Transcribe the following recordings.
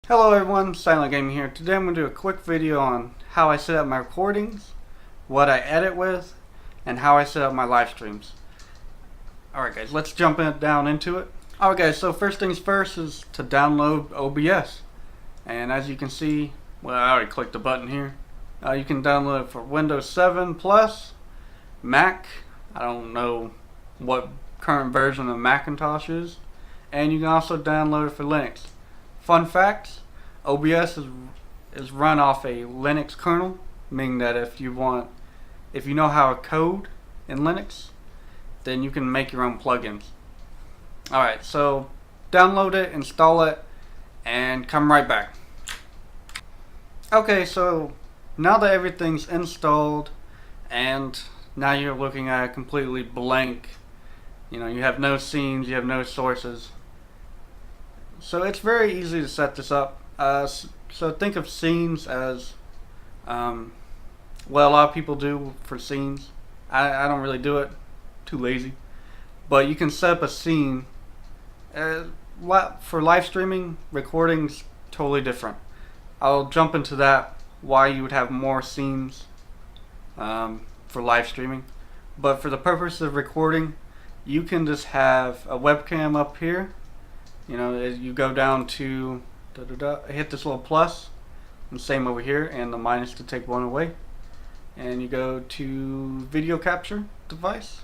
Hello everyone, Silent Gaming here. Today I'm going to do a quick video on how I set up my recordings, what I edit with, and how I set up my live streams. Alright guys, let's jump down into it. Alright guys, so first things first is to download OBS. And as you can see, well, I already clicked the button here. You can download it for Windows 7 Plus, Mac, I don't know what current version of Macintosh is, and you can also download it for Linux. Fun facts, OBS is run off a Linux kernel, meaning that if you know how to code in Linux, then you can make your own plugins. Alright, so download it, install it, and come right back. Okay, so now that everything's installed and now you're looking at a completely blank, you have no scenes, you have no sources. So it's very easy to set this up. So think of scenes as, well, a lot of people do for scenes. I don't really do it, too lazy. But you can set up a scene. For live streaming, recording's totally different. I'll jump into that, why you would have more scenes for live streaming. But for the purpose of recording, you can just have a webcam up here. You go down to hit this little plus, and same over here, and the minus to take one away, and you go to video capture device,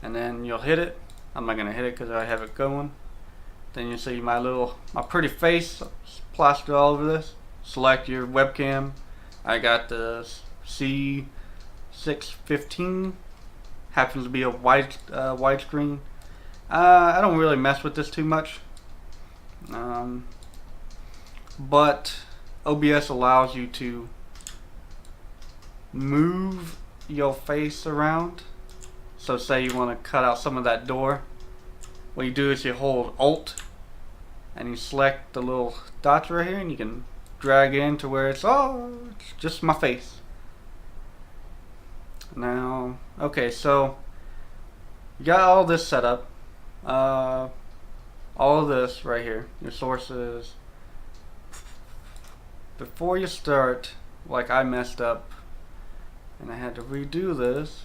and then you'll hit it. I'm not gonna hit it because I have it going. Then you see my pretty face plastered all over this. Select your webcam. I got the C615. Happens to be a widescreen. I don't really mess with this too much. But OBS allows you to move your face around. So say you want to cut out some of that door. What you do is you hold Alt and you select the little dots right here, and you can drag in to where it's just my face. Now, okay, so you got all this set up. All of this right here, your sources. Before you start, like I messed up and I had to redo this.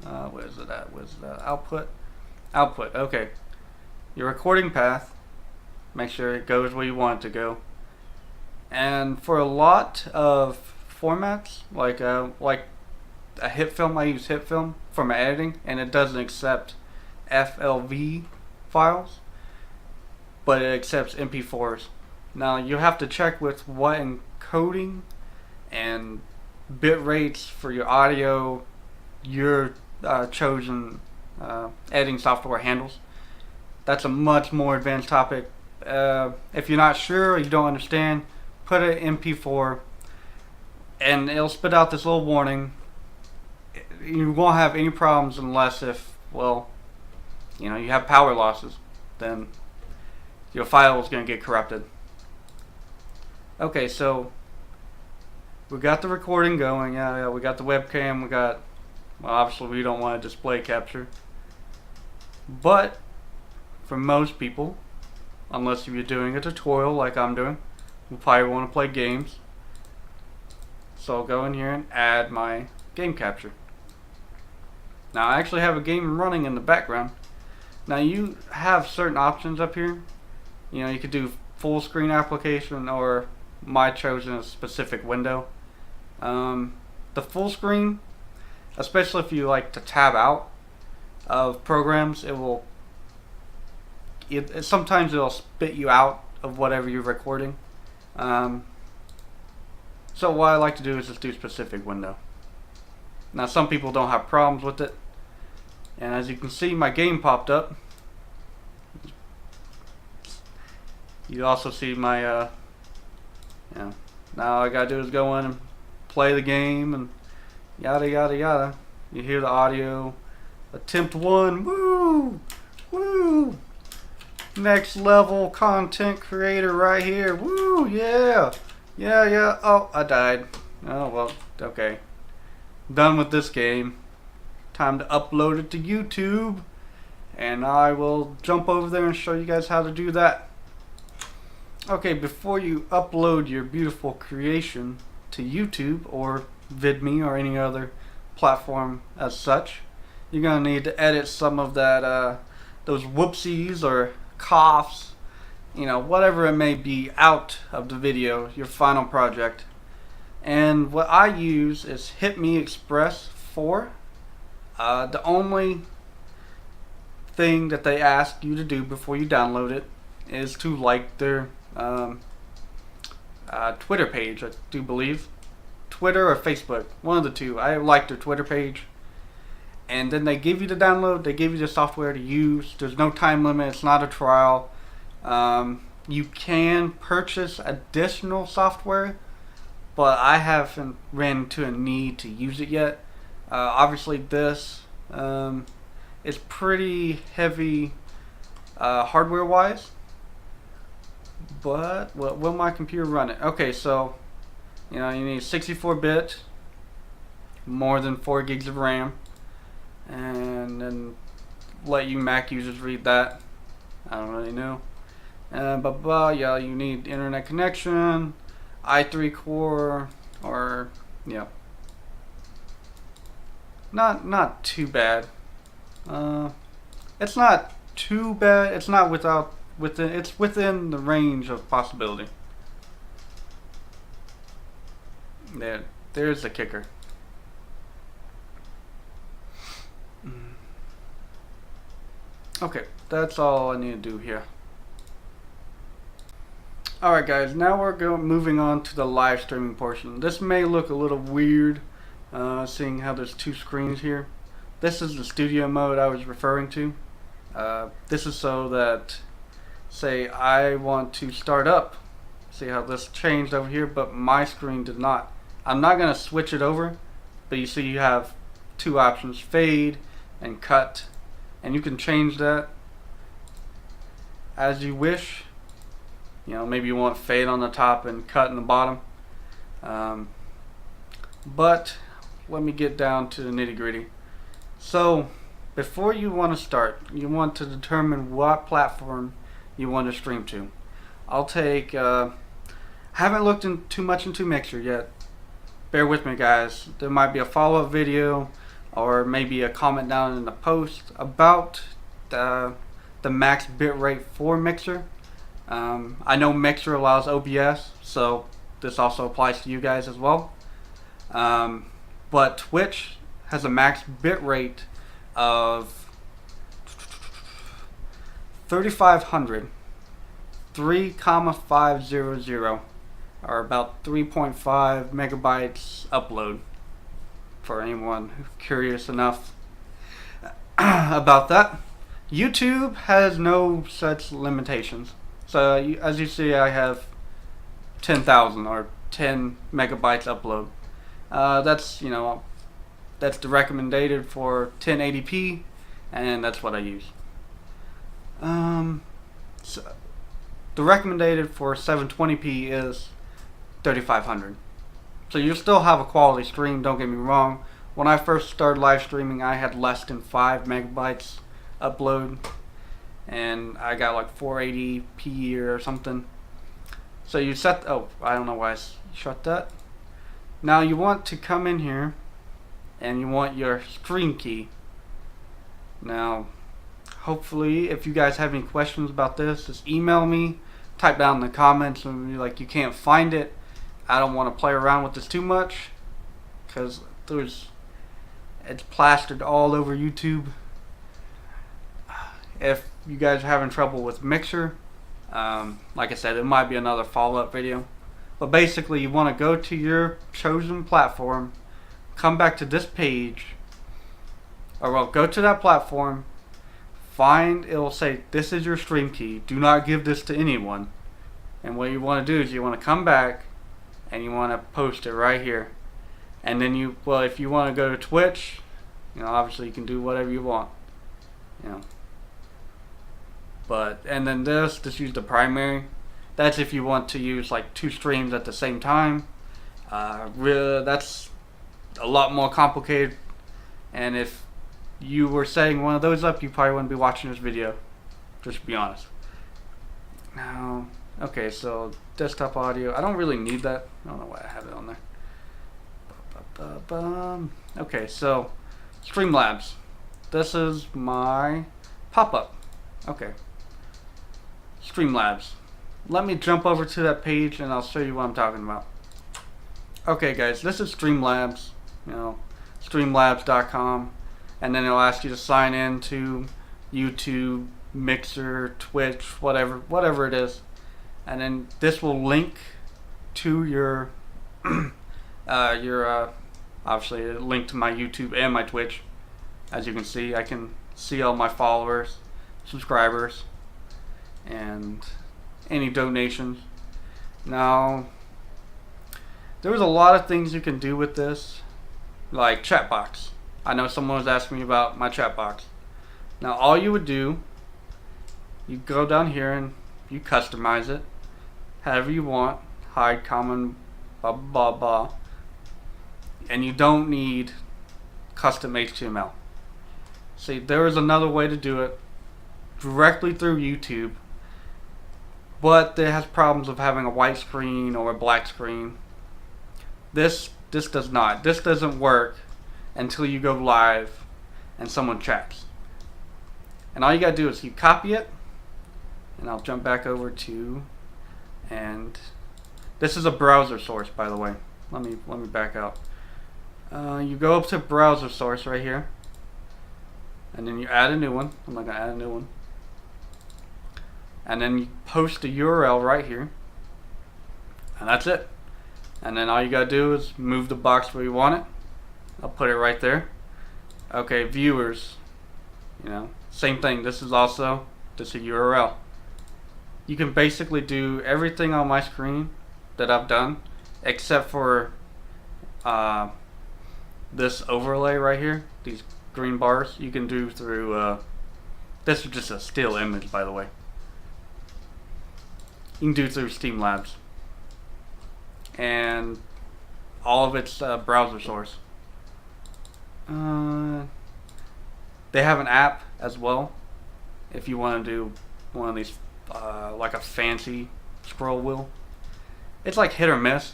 Where's it at? Where's the output? Output, okay. Your recording path, make sure it goes where you want it to go. And for a lot of formats, like a hit film, I use hit film for my editing, and it doesn't accept FLV files, but it accepts MP4s. Now you have to check with what encoding and bit rates for your audio your chosen editing software handles. That's a much more advanced topic. If you're not sure or you don't understand, put it in MP4 and it'll spit out this little warning. You won't have any problems unless you have power losses. Then your file is going to get corrupted. Okay, so we got the recording going. Yeah, we got the webcam. We got, well, obviously we don't want to display capture. But for most people, unless you're doing a tutorial like I'm doing, you probably want to play games. So I'll go in here and add my game capture. Now I actually have a game running in the background. Now you have certain options up here. You could do full screen application, or my chosen a specific window. The full screen, especially if you like to tab out of programs, sometimes it'll spit you out of whatever you're recording. So what I like to do is just do specific window. Now some people don't have problems with it, and as you can see, my game popped up. You also see my now all I gotta do is go in and play the game and yada yada yada. You hear the audio. Attempt 1. Woo! Woo! Next level content creator right here. Woo! Yeah! Yeah. Oh, I died. Oh well, okay. Done with this game. Time to upload it to YouTube, and I will jump over there and show you guys how to do that. Okay, before you upload your beautiful creation to YouTube or VidMe or any other platform as such, you're gonna need to edit some of that, those whoopsies or coughs, whatever it may be, out of the video, your final project. And what I use is Hit Me Express 4. The only thing that they ask you to do before you download it is to like their Twitter page, I do believe. Twitter or Facebook, one of the two. I like their Twitter page. And then they give you the download, they give you the software to use. There's no time limit, it's not a trial. You can purchase additional software, but I haven't ran into a need to use it yet. Obviously this is pretty heavy hardware wise, but will my computer run it? Okay, so you need 64-bit, more than 4 gigs of RAM, and then let you Mac users read that. I don't really know. Yeah, you need internet connection, i3 core, or not too bad. It's not too bad. It's not it's within the range of possibility. There's the kicker. Okay, that's all I need to do here. Alright guys, now we're moving on to the live streaming portion. This may look a little weird, seeing how there's 2 screens here. This is the studio mode I was referring to. This is so that, say I want to start up. See how this changed over here, but my screen did not. I'm not going to switch it over, but you see you have 2 options, fade and cut. And you can change that as you wish. Maybe you want fade on the top and cut in the bottom. But let me get down to the nitty-gritty. So before you want to start, you want to determine what platform you want to stream to. I'll take haven't looked too much into Mixer yet. Bear with me guys, there might be a follow-up video or maybe a comment down in the post about the max bitrate for Mixer. I know Mixer allows OBS, so this also applies to you guys as well. But Twitch has a max bitrate of 3500, 3,500, or about 3.5 megabytes upload, for anyone curious enough about that. YouTube has no such limitations. So as you see, I have 10,000 or 10 megabytes upload. That's the recommended for 1080p, and that's what I use. So the recommended for 720p is 3500. So you still have a quality stream, don't get me wrong. When I first started live streaming, I had less than 5 megabytes upload, and I got like 480p or something. So you set, I don't know why I shut that. Now you want to come in here and you want your stream key. Now hopefully if you guys have any questions about this, just email me, type down in the comments and be like you can't find it. I don't want to play around with this too much because it's plastered all over YouTube. If you guys are having trouble with Mixer, like I said, it might be another follow-up video. But basically you want to go to your chosen platform, come back to this page, or well, go to that platform, it'll say this is your stream key, do not give this to anyone. And what you want to do is you want to come back and you want to post it right here. And then if you want to go to Twitch, obviously you can do whatever you want, and then just use the primary. That's if you want to use like 2 streams at the same time. Really, that's a lot more complicated. And if you were setting one of those up, you probably wouldn't be watching this video. Just to be honest. Now, Okay, so desktop audio. I don't really need that. I don't know why I have it on there. Okay, so Streamlabs. This is my pop-up. Okay. Streamlabs. Let me jump over to that page and I'll show you what I'm talking about. Okay guys, this is Streamlabs, streamlabs.com, and then it'll ask you to sign in to YouTube, Mixer, Twitch, whatever it is. And then this will link to your obviously a link to my YouTube and my Twitch. As you can see, I can see all my followers, subscribers, and any donations. Now, there's a lot of things you can do with this, like chat box. I know someone was asking me about my chat box. Now, all you would do, you go down here and you customize it however you want, hide, comment, blah blah blah, and you don't need custom HTML. See, there is another way to do it directly through YouTube, but it has problems of having a white screen or a black screen. This does not. This doesn't work until you go live and someone checks. And all you gotta do is you copy it, and I'll jump back over to, and this is a browser source, by the way. Let me back out. You go up to browser source right here, and then you add a new one. I'm not gonna add a new one. And then you post the URL right here, and that's it. And then all you gotta do is move the box where you want it. I'll put it right there. Okay, viewers, same thing. This is also just a URL. You can basically do everything on my screen that I've done, except for this overlay right here, these green bars. You can do through, this is just a still image, by the way. You can do through Streamlabs, and all of its browser source. They have an app as well if you want to do one of these, like a fancy scroll wheel. It's like hit or miss.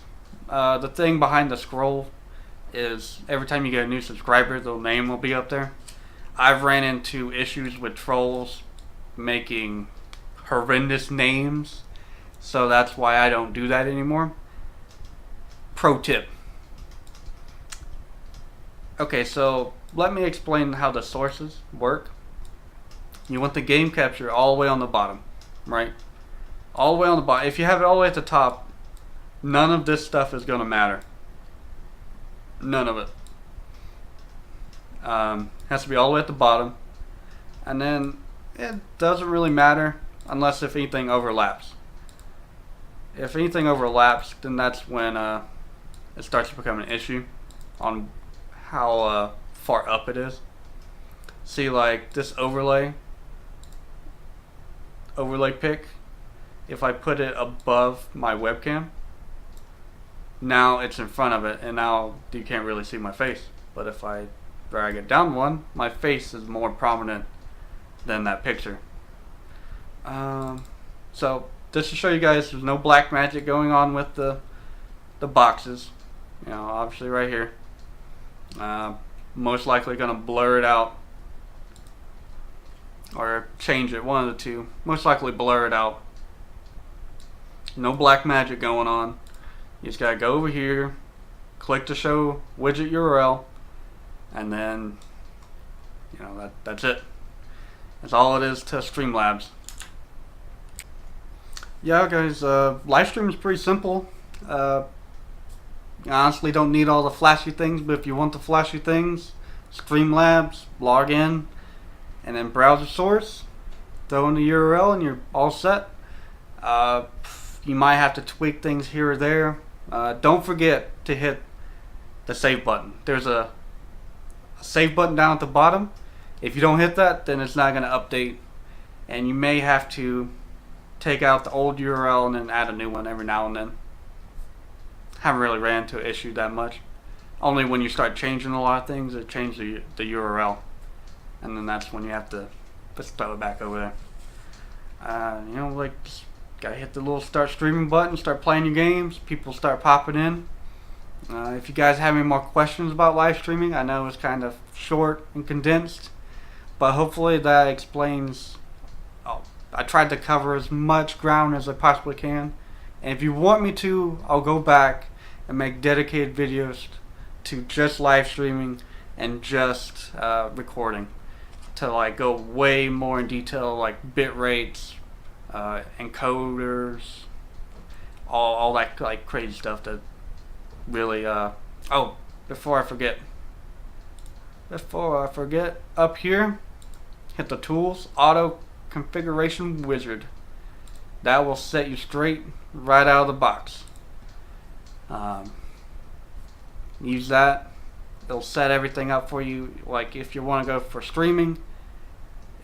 The thing behind the scroll is every time you get a new subscriber, the name will be up there. I've ran into issues with trolls making horrendous names, so that's why I don't do that anymore. Pro tip. Okay, so let me explain how the sources work. You want the game capture all the way on the bottom, right? All the way on the bottom. If you have it all the way at the top, none of this stuff is going to matter. None of it. Has to be all the way at the bottom. And then it doesn't really matter unless if anything overlaps. If anything overlaps, then that's when it starts to become an issue on how far up it is. See, like this overlay pic, if I put it above my webcam, now it's in front of it, and now you can't really see my face. But if I drag it down one, my face is more prominent than that picture. So just to show you guys, there's no black magic going on with the boxes. Obviously right here. Most likely gonna blur it out or change it, one of the two. Most likely blur it out. No black magic going on. You just gotta go over here, click to show widget URL, and then that's it. That's all it is to Streamlabs. Yeah, guys, Livestream is pretty simple. You honestly don't need all the flashy things, but if you want the flashy things, Streamlabs, log in, and then browser source, throw in the URL, and you're all set. You might have to tweak things here or there. Don't forget to hit the save button. There's a save button down at the bottom. If you don't hit that, then it's not going to update, and you may have to take out the old URL and then add a new one every now and then. Haven't really ran into an issue that much. Only when you start changing a lot of things, it changes the URL, and then that's when you have to just throw it back over there. Like gotta hit the little start streaming button, start playing your games, people start popping in. If you guys have any more questions about live streaming, I know it's kind of short and condensed, but hopefully that explains. I tried to cover as much ground as I possibly can, and if you want me to, I'll go back and make dedicated videos to just live streaming and just recording, to like go way more in detail, like bit rates, encoders, all that like crazy stuff that really oh, before I forget, up here hit the tools, auto configuration wizard. That will set you straight right out of the box. Use that. It'll set everything up for you. Like if you want to go for streaming,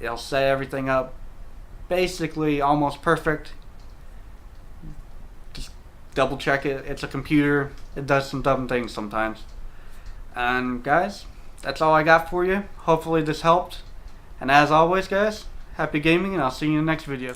it'll set everything up basically almost perfect. Just double check it. It's a computer. It does some dumb things sometimes. And guys, that's all I got for you. Hopefully this helped. And as always guys, happy gaming, and I'll see you in the next video.